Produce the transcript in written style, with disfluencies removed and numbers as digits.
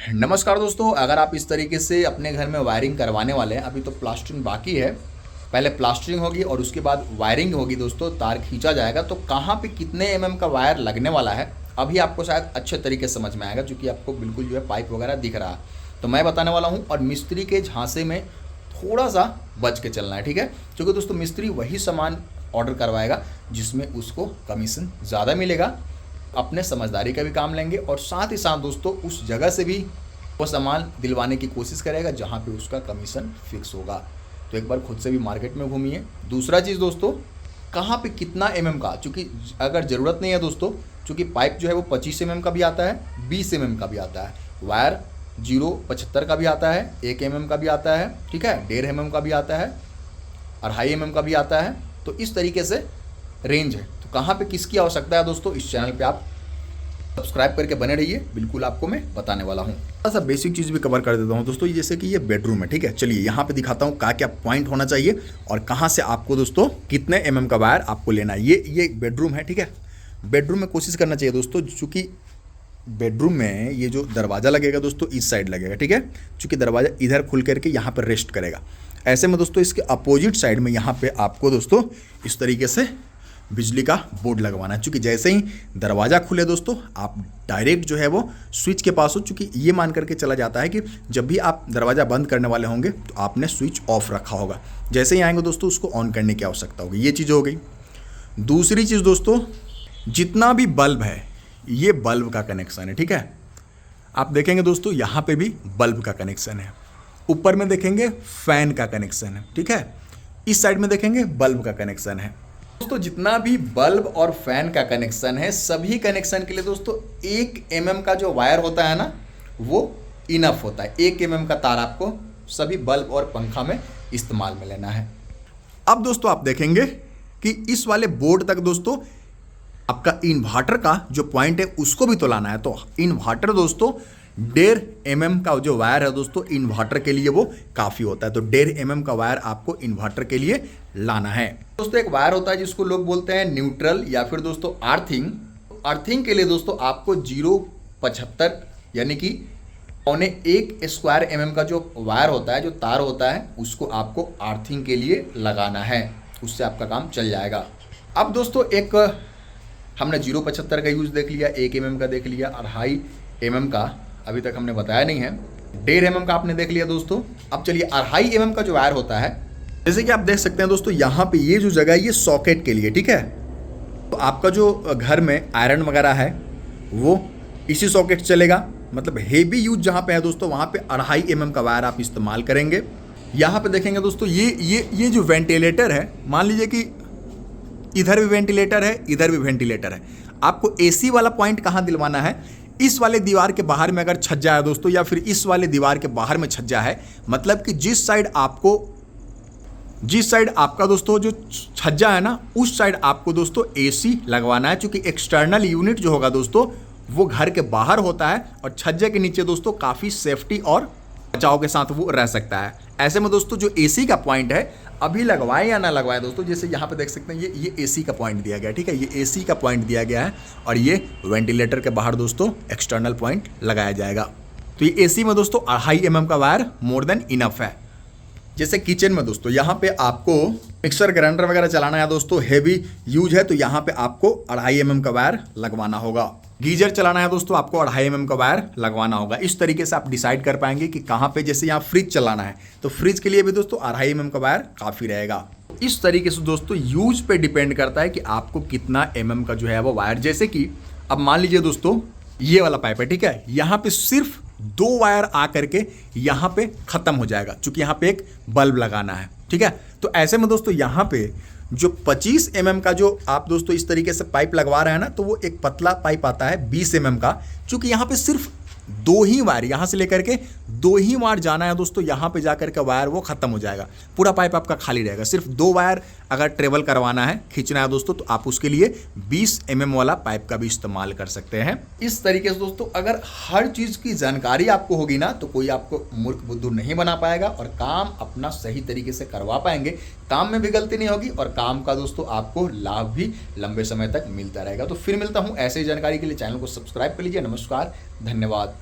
नमस्कार दोस्तों, अगर आप इस तरीके से अपने घर में वायरिंग करवाने वाले हैं, अभी तो प्लास्टरिंग बाकी है। पहले प्लास्टरिंग होगी और उसके बाद वायरिंग होगी दोस्तों, तार खींचा जाएगा। तो कहाँ पे कितने एमएम का वायर लगने वाला है अभी आपको शायद अच्छे तरीके से समझ में आएगा, क्योंकि आपको बिल्कुल जो है पाइप वगैरह दिख रहा है। तो मैं बताने वाला हूँ, और मिस्त्री के झांसे में थोड़ा सा बच के चलना है, ठीक है। क्योंकि दोस्तों मिस्त्री वही सामान ऑर्डर करवाएगा जिसमें उसको कमीशन ज़्यादा मिलेगा। अपने समझदारी का भी काम लेंगे और साथ ही साथ दोस्तों उस जगह से भी वो सामान दिलवाने की कोशिश करेगा जहाँ पे उसका कमीशन फिक्स होगा। तो एक बार खुद से भी मार्केट में घूमिए। दूसरा चीज़ दोस्तों, कहाँ पे कितना एमएम का, चूँकि अगर ज़रूरत नहीं है दोस्तों, चूँकि पाइप जो है वो 25 एमएम का भी आता है, 20 एमएम का भी आता है, वायर 0.75 का भी आता है, 1 एमएम का भी आता है, ठीक है, 1.5 एमएम का भी आता है, 2.5 एमएम का भी आता है। तो इस तरीके से रेंज है। तो कहाँ पे किसकी आवश्यकता है दोस्तों, इस चैनल पे आप सब्सक्राइब करके बने रहिए, बिल्कुल आपको मैं बताने वाला हूँ। थोड़ा सा बेसिक चीज़ भी कवर कर देता हूँ दोस्तों। जैसे कि ये बेडरूम है, ठीक है। चलिए यहाँ पे दिखाता हूँ क्या क्या पॉइंट होना चाहिए और कहाँ से आपको दोस्तों कितने एमएम का वायर आपको लेना है। ये बेडरूम है, ठीक है। बेडरूम में कोशिश करना चाहिए दोस्तों, चूँकि बेडरूम में ये जो दरवाज़ा लगेगा दोस्तों इस साइड लगेगा, ठीक है। चूँकि दरवाज़ा इधर खुल करके यहाँ पर रेस्ट करेगा। ऐसे में दोस्तों इसके अपोजिट साइड में यहाँ पे आपको दोस्तों इस तरीके से बिजली का बोर्ड लगवाना है। चूँकि जैसे ही दरवाज़ा खुले दोस्तों आप डायरेक्ट जो है वो स्विच के पास हो। चूँकि ये मान करके चला जाता है कि जब भी आप दरवाज़ा बंद करने वाले होंगे तो आपने स्विच ऑफ रखा होगा, जैसे ही आएंगे दोस्तों उसको ऑन करने की आवश्यकता होगी। ये चीज़ हो गई। दूसरी चीज़ दोस्तों, जितना भी बल्ब है ये बल्ब का कनेक्शन है, ठीक है। आप देखेंगे दोस्तों यहाँ पे भी बल्ब का कनेक्शन है, ऊपर में देखेंगे फैन का कनेक्शन है, ठीक है। इस साइड में देखेंगे बल्ब का कनेक्शन है। दोस्तों जितना भी बल्ब और फैन का कनेक्शन है, सभी कनेक्शन के लिए दोस्तों 1 एमएम का जो वायर होता है ना वो इनफ होता है। 1 एमएम का तार आपको सभी बल्ब और पंखा में इस्तेमाल में लेना है। अब दोस्तों आप देखेंगे कि इस वाले बोर्ड तक दोस्तों आपका इन्वर्टर का जो पॉइंट है उसको भी तो लाना है। तो इन्वर्टर दोस्तों 1.5 एमएम का जो वायर है दोस्तों इन्वर्टर के लिए वो काफ़ी होता है। तो 1.5 एमएम का वायर आपको इन्वर्टर के लिए लाना है। दोस्तों एक वायर होता है जिसको लोग बोलते हैं न्यूट्रल या फिर दोस्तों अर्थिंग। अर्थिंग के लिए दोस्तों आपको 0.75 यानी कि 1.25 स्क्वायर एमएम का जो वायर होता है, जो तार होता है, उसको आपको अर्थिंग के लिए लगाना है। उससे आपका काम चल जाएगा। अब दोस्तों एक हमने 0.75 का यूज़ देख लिया, 1 एमएम का देख लिया, 2.5 एमएम का अभी तक हमने बताया नहीं है, 1.5 एमएम का आपने देख लिया दोस्तों। अब चलिए 2.5 एमएम का जो वायर होता है, जैसे कि आप देख सकते हैं दोस्तों यहाँ पे ये जो जगह है ये सॉकेट के लिए, ठीक है। तो आपका जो घर में आयरन वगैरह है वो इसी सॉकेट चलेगा। मतलब हेवी यूज जहाँ पे है दोस्तों वहाँ पे 2.5 एमएम का वायर आप इस्तेमाल करेंगे। यहाँ पे देखेंगे दोस्तों ये जो वेंटिलेटर है, मान लीजिए कि इधर भी वेंटिलेटर है, इधर भी वेंटिलेटर है। आपको एसी वाला पॉइंट कहाँ दिलवाना है, इस वाले दीवार के बाहर में अगर छज्जा है दोस्तों, या फिर इस वाले दीवार के बाहर में छज्जा है, मतलब कि जिस साइड आपका दोस्तों जो छज्जा है ना उस साइड आपको दोस्तों एसी लगवाना है। क्योंकि एक्सटर्नल यूनिट जो होगा दोस्तों वो घर के बाहर होता है और छज्जे के नीचे दोस्तों काफ़ी सेफ्टी और बचाव के साथ वो रह सकता है। ऐसे में दोस्तों जो एसी का पॉइंट है, अभी लगवाएं या ना लगवाएं दोस्तों, जैसे यहाँ पे देख सकते हैं ये एसी का पॉइंट दिया गया है, ठीक है। ये एसी का पॉइंट दिया गया है और ये वेंटिलेटर के बाहर दोस्तों एक्सटर्नल पॉइंट लगाया जाएगा। तो ये एसी में दोस्तों 2.5 एमएम का वायर मोर देन इनफ है। जैसे किचन में दोस्तों यहाँ पे आपको मिक्सर ग्राइंडर वगैरह चलाना है दोस्तों, हेवी यूज है, तो यहाँ पे आपको 2.5 एमएम का वायर लगवाना होगा। गीजर चलाना है दोस्तों आपको 2.5 एमएम का वायर लगवाना होगा। इस तरीके से आप डिसाइड कर पाएंगे कि कहाँ पे, जैसे यहाँ फ्रिज चलाना है तो फ्रिज के लिए भी दोस्तों 2.5 एमएम का वायर काफ़ी रहेगा। इस तरीके से दोस्तों यूज पे डिपेंड करता है कि आपको कितना एमएम का जो है वो वायर। जैसे कि अब मान लीजिए दोस्तों ये वाला पाइप है, ठीक है, यहाँ पे सिर्फ 2 वायर आ करके यहाँ पे खत्म हो जाएगा, क्योंकि यहाँ पे एक बल्ब लगाना है, ठीक है। तो ऐसे में दोस्तों यहाँ पे जो 25 एमएम का जो आप दोस्तों इस तरीके से पाइप लगवा रहे हैं ना, तो वो एक पतला पाइप आता है 20 एमएम का। चूंकि यहाँ पे सिर्फ 2 ही वायर, यहाँ से लेकर के 2 ही वायर जाना है दोस्तों, यहाँ पे जाकर के वायर वो खत्म हो जाएगा, पूरा पाइप आपका खाली रहेगा। सिर्फ 2 वायर अगर ट्रेवल करवाना है, खींचना है दोस्तों, तो आप उसके लिए 20 एमएम वाला पाइप का भी इस्तेमाल कर सकते हैं। इस तरीके से दोस्तों अगर हर चीज़ की जानकारी आपको होगी ना, तो कोई आपको मूर्ख बुद्धू नहीं बना पाएगा और काम अपना सही तरीके से करवा पाएंगे। काम में भी गलती नहीं होगी और काम का दोस्तों आपको लाभ भी लंबे समय तक मिलता रहेगा। तो फिर मिलता हूँ ऐसे ही जानकारी के लिए। चैनल को सब्सक्राइब कर लीजिए। नमस्कार, धन्यवाद।